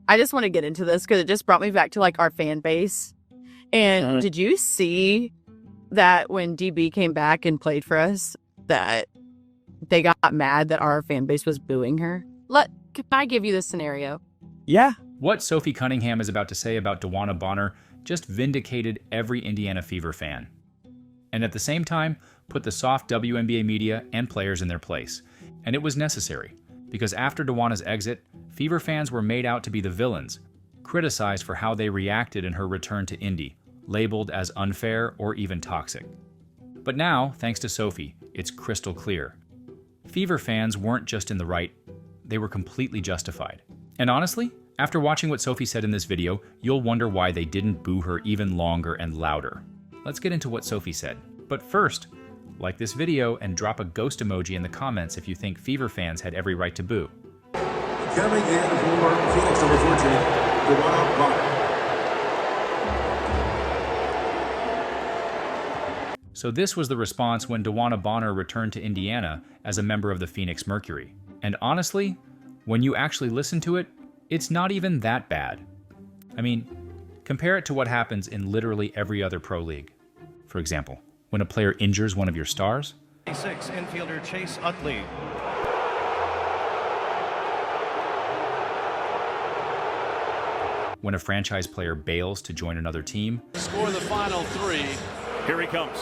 I just want to get into this because it just brought me back to like our fan base. And did you see that when DB came back and played for us, that they got mad that our fan base was booing her? Can I give you this scenario? Yeah. What Sophie Cunningham is about to say about DeWanna Bonner just vindicated every Indiana Fever fan. And at the same time, put the soft WNBA media and players in their place. And it was necessary, because after DeWanna's exit, Fever fans were made out to be the villains, criticized for how they reacted in her return to Indy, labeled as unfair or even toxic. But now, thanks to Sophie, it's crystal clear. Fever fans weren't just in the right, they were completely justified. And honestly, after watching what Sophie said in this video, you'll wonder why they didn't boo her even longer and louder. Let's get into what Sophie said. But first, like this video and drop a ghost emoji in the comments if you think Fever fans had every right to boo. Coming in for Phoenix number 14, DeWanna Bonner. So this was the response when DeWanna Bonner returned to Indiana as a member of the Phoenix Mercury. And honestly, when you actually listen to it, it's not even that bad. I mean, compare it to what happens in literally every other pro league. For example, when a player injures one of your stars. 6 infielder Chase Utley. When a franchise player bails to join another team. Score the final 3. Here he comes.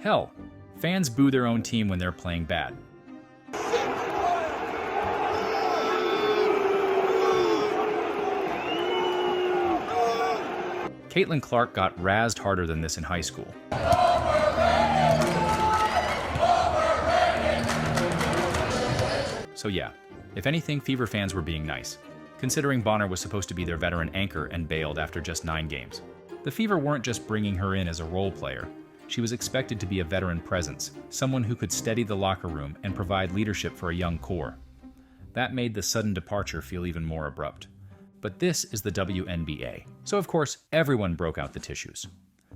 Hell, fans boo their own team when they're playing bad. Caitlin Clark got razzed harder than this in high school. So yeah, if anything, Fever fans were being nice, considering Bonner was supposed to be their veteran anchor and bailed after just 9 games. The Fever weren't just bringing her in as a role player. She was expected to be a veteran presence, someone who could steady the locker room and provide leadership for a young core. That made the sudden departure feel even more abrupt. But this is the WNBA, so of course everyone broke out the tissues.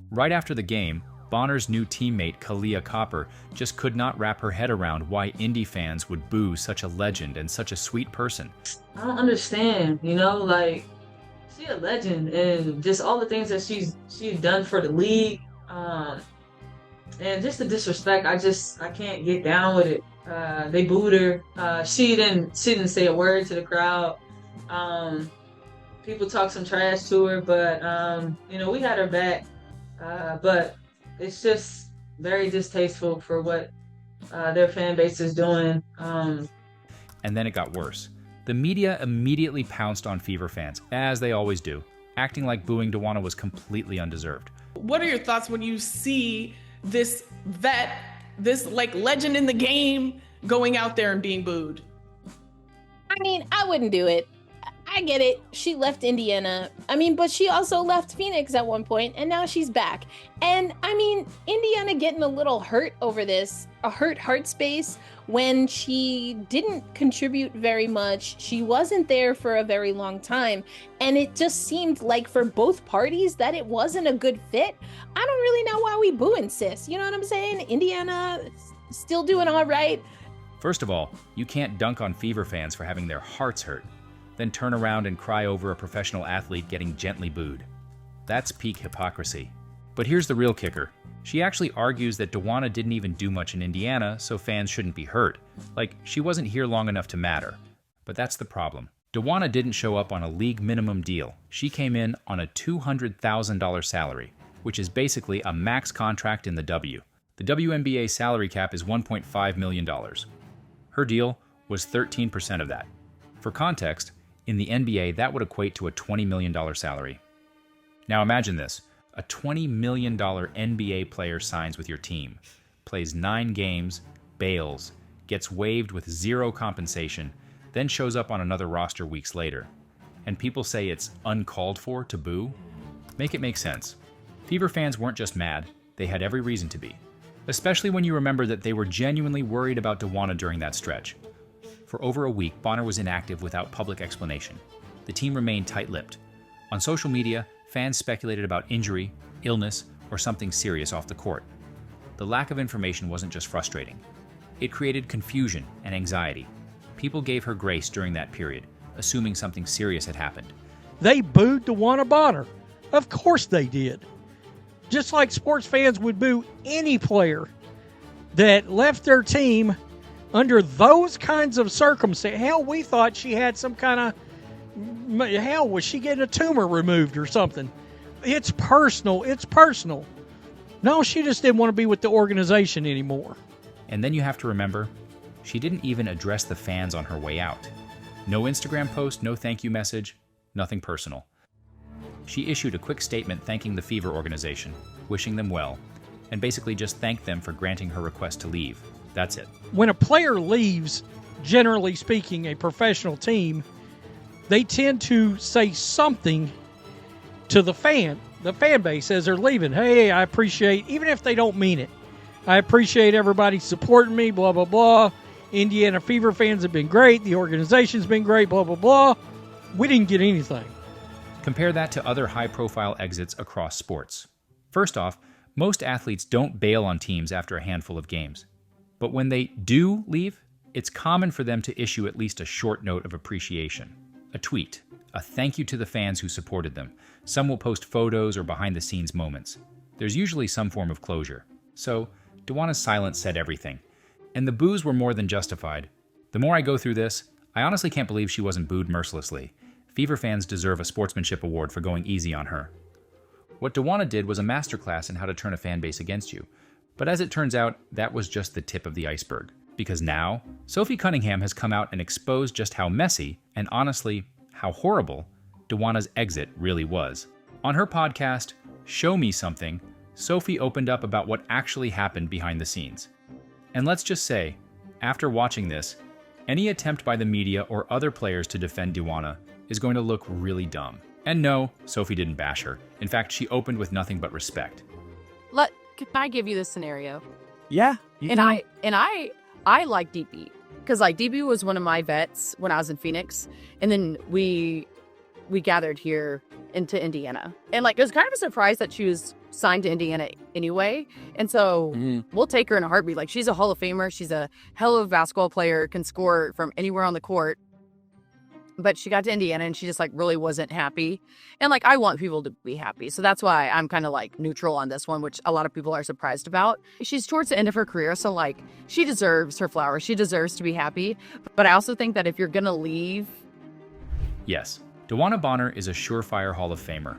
Right after the game, Bonner's new teammate Kalia Copper just could not wrap her head around why Indy fans would boo such a legend and such a sweet person. I don't understand, like, she's a legend, and just all the things that she's done for the league, and just the disrespect, I can't get down with it. They booed her. She didn't say a word to the crowd. People talk some trash to her, but we had her back. But it's just very distasteful for what their fan base is doing. And then it got worse. The media immediately pounced on Fever fans, as they always do, acting like booing DeWanna was completely undeserved. What are your thoughts when you see this vet, this like legend in the game, going out there and being booed? I mean, I wouldn't do it. I get it. She left Indiana. But she also left Phoenix at one point, and now she's back. And Indiana getting a little hurt over this, a hurt heart space, when she didn't contribute very much. She wasn't there for a very long time. And it just seemed like for both parties that it wasn't a good fit. I don't really know why we booing sis. You know what I'm saying? Indiana still doing all right. First of all, you can't dunk on Fever fans for having their hearts hurt, then turn around and cry over a professional athlete getting gently booed. That's peak hypocrisy. But here's the real kicker. She actually argues that DeWanna didn't even do much in Indiana, so fans shouldn't be hurt. Like, she wasn't here long enough to matter. But that's the problem. DeWanna didn't show up on a league minimum deal. She came in on a $200,000 salary, which is basically a max contract in the W. The WNBA salary cap is $1.5 million. Her deal was 13% of that. For context, in the NBA, that would equate to a $20 million salary. Now imagine this. A $20 million NBA player signs with your team, plays 9 games, bails, gets waived with 0 compensation, then shows up on another roster weeks later. And people say it's uncalled for to boo? Make it make sense. Fever fans weren't just mad, they had every reason to be. Especially when you remember that they were genuinely worried about DeWanna during that stretch. For over a week, Bonner was inactive without public explanation. The team remained tight-lipped. On social media, fans speculated about injury, illness, or something serious off the court. The lack of information wasn't just frustrating. It created confusion and anxiety. People gave her grace during that period, assuming something serious had happened. They booed DeWanna Bonner. Of course they did. Just like sports fans would boo any player that left their team under those kinds of circumstances. Hell, we thought she had some kind of, hell, was she getting a tumor removed or something? It's personal. It's personal. No, she just didn't want to be with the organization anymore. And then you have to remember, she didn't even address the fans on her way out. No Instagram post, no thank you message, nothing personal. She issued a quick statement thanking the Fever organization, wishing them well, and basically just thanked them for granting her request to leave. That's it. When a player leaves, generally speaking, a professional team, they tend to say something to the fan base as they're leaving. Hey, I appreciate, even if they don't mean it, I appreciate everybody supporting me, blah, blah, blah. Indiana Fever fans have been great. The organization's been great, blah, blah, blah. We didn't get anything. Compare that to other high-profile exits across sports. First off, most athletes don't bail on teams after a handful of games. But when they do leave, it's common for them to issue at least a short note of appreciation. A tweet, a thank you to the fans who supported them. Some will post photos or behind-the-scenes moments. There's usually some form of closure. So, DeWanna's silence said everything. And the boos were more than justified. The more I go through this, I honestly can't believe she wasn't booed mercilessly. Fever fans deserve a sportsmanship award for going easy on her. What DeWanna did was a masterclass in how to turn a fan base against you. But as it turns out, that was just the tip of the iceberg. Because now, Sophie Cunningham has come out and exposed just how messy, and honestly, how horrible, DeWanna's exit really was. On her podcast, Show Me Something, Sophie opened up about what actually happened behind the scenes. And let's just say, after watching this, any attempt by the media or other players to defend DeWanna is going to look really dumb. And no, Sophie didn't bash her. In fact, she opened with nothing but respect. Can I give you this scenario? Yeah. I like DB because like DB was one of my vets when I was in Phoenix, and then we gathered here into Indiana, and like it was kind of a surprise that she was signed to Indiana anyway, and so we'll take her in a heartbeat. Like she's a Hall of Famer, she's a hell of a basketball player, can score from anywhere on the court. But she got to Indiana and she just like really wasn't happy. And like I want people to be happy. So that's why I'm kind of like neutral on this one, which a lot of people are surprised about. She's towards the end of her career. So like she deserves her flowers. She deserves to be happy. But I also think that if you're going to leave. Yes, DeWanna Bonner is a surefire Hall of Famer.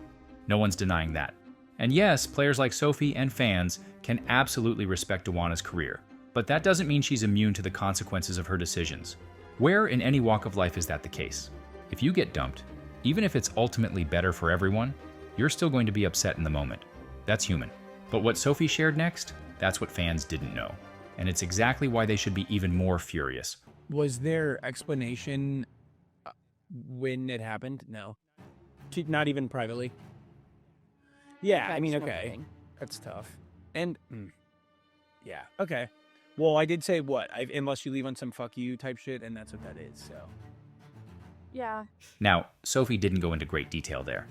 No one's denying that. And yes, players like Sophie and fans can absolutely respect DeWanna's career. But that doesn't mean she's immune to the consequences of her decisions. Where in any walk of life is that the case? If you get dumped, even if it's ultimately better for everyone, you're still going to be upset in the moment. That's human. But what Sophie shared next, that's what fans didn't know. And it's exactly why they should be even more furious. Was there explanation when it happened? No. Not even privately? Yeah, I mean, okay. That's tough. And, yeah, okay. Well, I did say what? Unless you leave on some fuck you type shit, and that's what that is, so. Yeah. Now, Sophie didn't go into great detail there.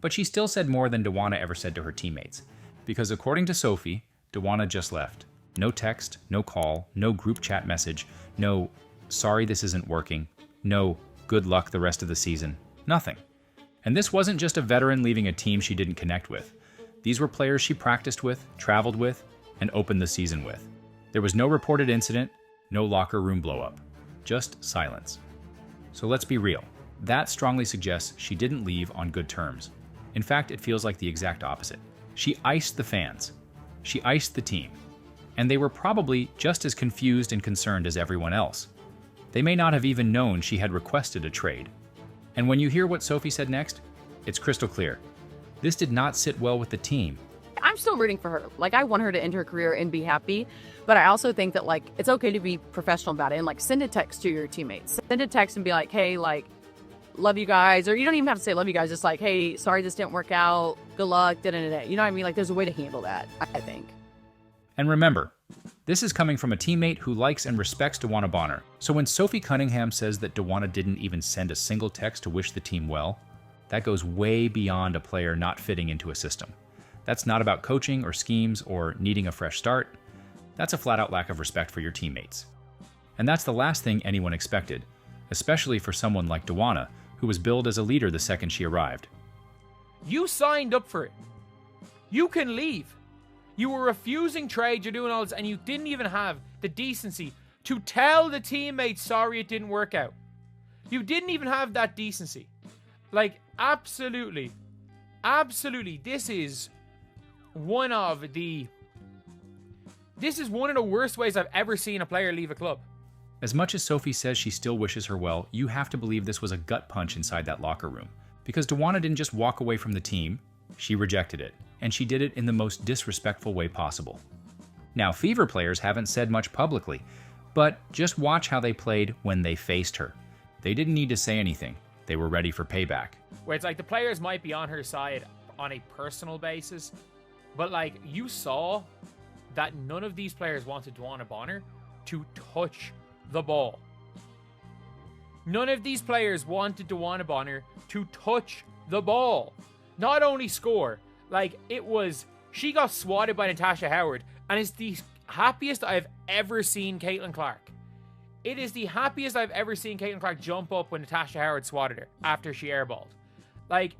But she still said more than DeWanna ever said to her teammates. Because according to Sophie, DeWanna just left. No text, no call, no group chat message, no, sorry this isn't working, no, good luck the rest of the season, nothing. And this wasn't just a veteran leaving a team she didn't connect with. These were players she practiced with, traveled with, and opened the season with. There was no reported incident, no locker room blowup, just silence. So let's be real. That strongly suggests she didn't leave on good terms. In fact, it feels like the exact opposite. She iced the fans. She iced the team. And they were probably just as confused and concerned as everyone else. They may not have even known she had requested a trade. And when you hear what Sophie said next, it's crystal clear. This did not sit well with the team. I'm still rooting for her. Like, I want her to end her career and be happy. But I also think that, like, it's okay to be professional about it and, like, send a text to your teammates. Send a text and be like, hey, like, love you guys. Or you don't even have to say love you guys. Just like, hey, sorry this didn't work out. Good luck. Da-da-da-da. You know what I mean? Like, there's a way to handle that, I think. And remember, this is coming from a teammate who likes and respects DeWanna Bonner. So when Sophie Cunningham says that DeWanna didn't even send a single text to wish the team well, that goes way beyond a player not fitting into a system. That's not about coaching or schemes or needing a fresh start. That's a flat-out lack of respect for your teammates. And that's the last thing anyone expected, especially for someone like DeWanna, who was billed as a leader the second she arrived. You signed up for it. You can leave. You were refusing trade, you're doing all this, and you didn't even have the decency to tell the teammates sorry it didn't work out. You didn't even have that decency. Like, absolutely, this is one of the worst ways I've ever seen a player leave a club. As much as Sophie says she still wishes her well, you have to believe this was a gut punch inside that locker room. Because DeWanna didn't just walk away from the team, she rejected it. And she did it in the most disrespectful way possible. Now, Fever players haven't said much publicly, but just watch how they played when they faced her. They didn't need to say anything. They were ready for payback. Where it's like the players might be on her side on a personal basis, but like you saw that none of these players wanted DeWanna Bonner to touch the ball. None of these players wanted DeWanna Bonner to touch the ball. Not only score, like it was, she got swatted by Natasha Howard, and it's the happiest I've ever seen Caitlin Clark. It is the happiest I've ever seen Caitlin Clark jump up when Natasha Howard swatted her after she airballed. Like,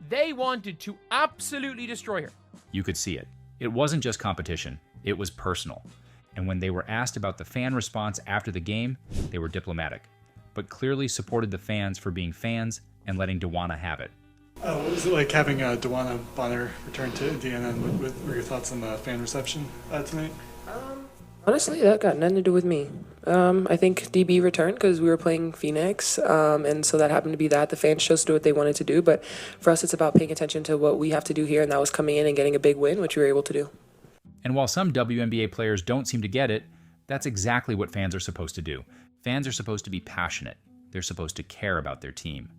they wanted to absolutely destroy her. You could see it. It wasn't just competition, it was personal. And when they were asked about the fan response after the game, they were diplomatic, but clearly supported the fans for being fans and letting DeWanna have it. What was it like having DeWanna Bonner return to Indiana, and what were your thoughts on the fan reception tonight? Honestly, that got nothing to do with me. I think DB returned because we were playing Phoenix, and so that happened to be that. The fans chose to do what they wanted to do, but for us it's about paying attention to what we have to do here, and that was coming in and getting a big win, which we were able to do. And while some WNBA players don't seem to get it, that's exactly what fans are supposed to do. Fans are supposed to be passionate. They're supposed to care about their team.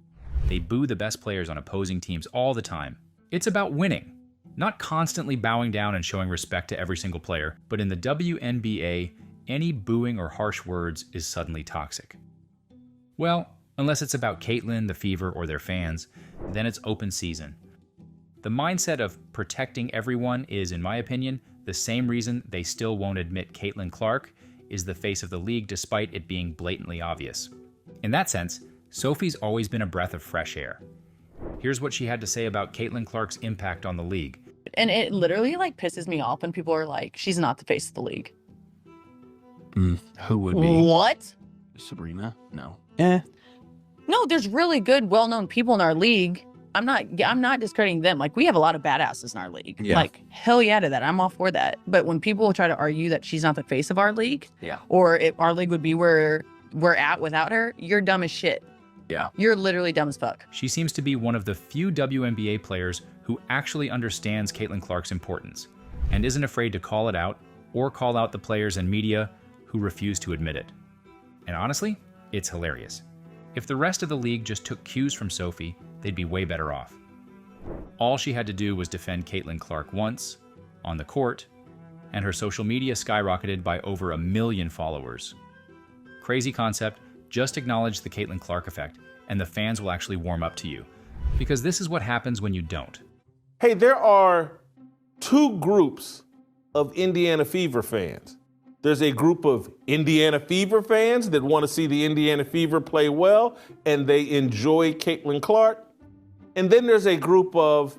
They boo the best players on opposing teams all the time. It's about winning, not constantly bowing down and showing respect to every single player, but in the WNBA, any booing or harsh words is suddenly toxic. Well, unless it's about Caitlin, the Fever, or their fans, then it's open season. The mindset of protecting everyone is, in my opinion, the same reason they still won't admit Caitlin Clark is the face of the league despite it being blatantly obvious. In that sense, Sophie's always been a breath of fresh air. Here's what she had to say about Caitlin Clark's impact on the league. And it literally like pisses me off when people are like, she's not the face of the league. Who would be? What? Sabrina? No. No, there's really good, well-known people in our league. I'm not discrediting them. Like, we have a lot of badasses in our league. Yeah. Like, hell yeah to that. I'm all for that. But when people try to argue that she's not the face of our league, Yeah. or if our league would be where we're at without her, you're dumb as shit. Yeah. You're literally dumb as fuck. She seems to be one of the few WNBA players who actually understands Caitlin Clark's importance and isn't afraid to call it out or call out the players and media who refuse to admit it. And honestly, it's hilarious. If the rest of the league just took cues from Sophie, they'd be way better off. All she had to do was defend Caitlin Clark once, on the court, and her social media skyrocketed by over 1 million followers. Crazy concept, just acknowledge the Caitlin Clark effect, and the fans will actually warm up to you. Because this is what happens when you don't. Hey, there are two groups of Indiana Fever fans. There's a group of Indiana Fever fans that want to see the Indiana Fever play well, and they enjoy Caitlin Clark. And then there's a group of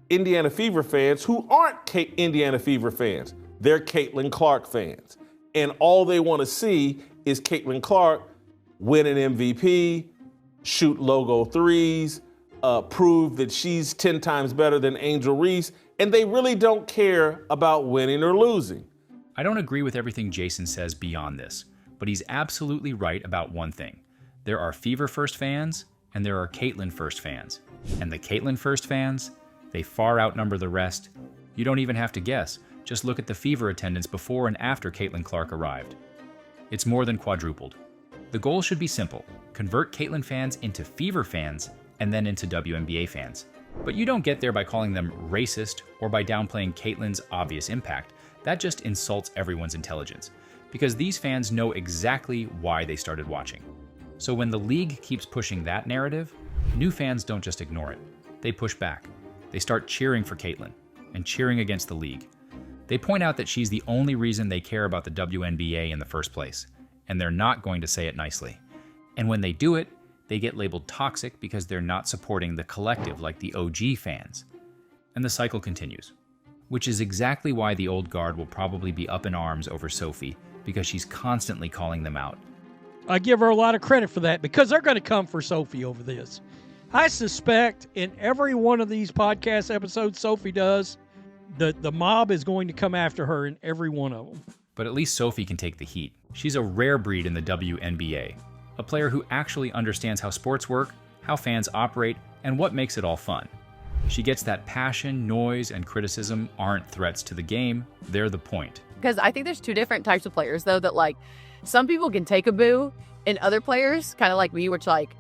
Indiana Fever fans who aren't Indiana Fever fans. They're Caitlin Clark fans. And all they want to see is Caitlin Clark win an MVP, shoot logo threes, prove that she's 10 times better than Angel Reese, and they really don't care about winning or losing. I don't agree with everything Jason says beyond this, but he's absolutely right about one thing. There are Fever First fans, and there are Caitlin First fans. And the Caitlin First fans, they far outnumber the rest. You don't even have to guess. Just look at the Fever attendance before and after Caitlin Clark arrived. It's more than quadrupled. The goal should be simple. Convert Caitlin fans into Fever fans, and then into WNBA fans. But you don't get there by calling them racist or by downplaying Caitlin's obvious impact. That just insults everyone's intelligence, because these fans know exactly why they started watching. So when the league keeps pushing that narrative, new fans don't just ignore it. They push back. They start cheering for Caitlin and cheering against the league. They point out that she's the only reason they care about the WNBA in the first place, and they're not going to say it nicely. And when they do it, they get labeled toxic because they're not supporting the collective like the OG fans. And the cycle continues, which is exactly why the old guard will probably be up in arms over Sophie, because she's constantly calling them out. I give her a lot of credit for that because they're going to come for Sophie over this. I suspect in every one of these podcast episodes Sophie does, the mob is going to come after her in every one of them. But at least Sophie can take the heat. She's a rare breed in the WNBA, a player who actually understands how sports work, how fans operate, and what makes it all fun. She gets that passion, noise, and criticism aren't threats to the game, they're the point. Because I think there's two different types of players, though, that, like, some people can take a boo, and other players, kind of like me, which, like,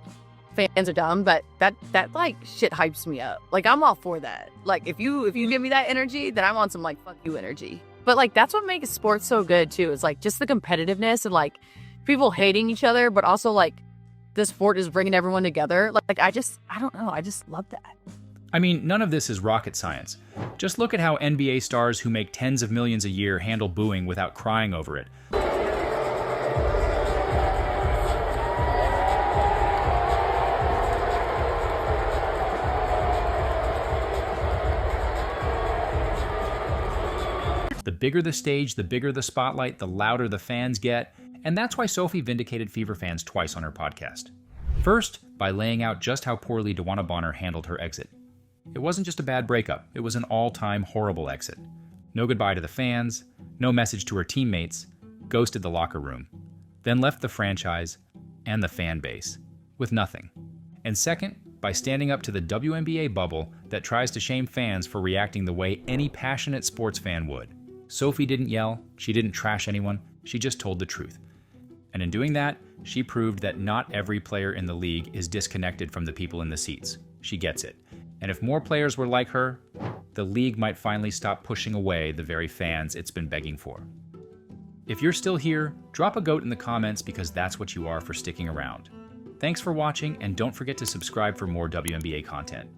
fans are dumb, but that like, shit hypes me up. Like, I'm all for that. Like, if you give me that energy, then I'm on some, like, fuck you energy. But, like, that's what makes sports so good, too, is, like, just the competitiveness and, like, people hating each other, but also, like, the sport is bringing everyone together. Like, I don't know. I just love that. I mean, none of this is rocket science. Just look at how NBA stars who make tens of millions a year handle booing without crying over it. The bigger the stage, the bigger the spotlight, the louder the fans get, and that's why Sophie vindicated Fever fans twice on her podcast. First, by laying out just how poorly DeWanna Bonner handled her exit. It wasn't just a bad breakup, it was an all-time horrible exit. No goodbye to the fans, no message to her teammates, ghosted the locker room, then left the franchise and the fan base with nothing. And second, by standing up to the WNBA bubble that tries to shame fans for reacting the way any passionate sports fan would. Sophie didn't yell, she didn't trash anyone, she just told the truth. And in doing that, she proved that not every player in the league is disconnected from the people in the seats. She gets it. And if more players were like her, the league might finally stop pushing away the very fans it's been begging for. If you're still here, drop a goat in the comments because that's what you are for sticking around. Thanks for watching, and don't forget to subscribe for more WNBA content.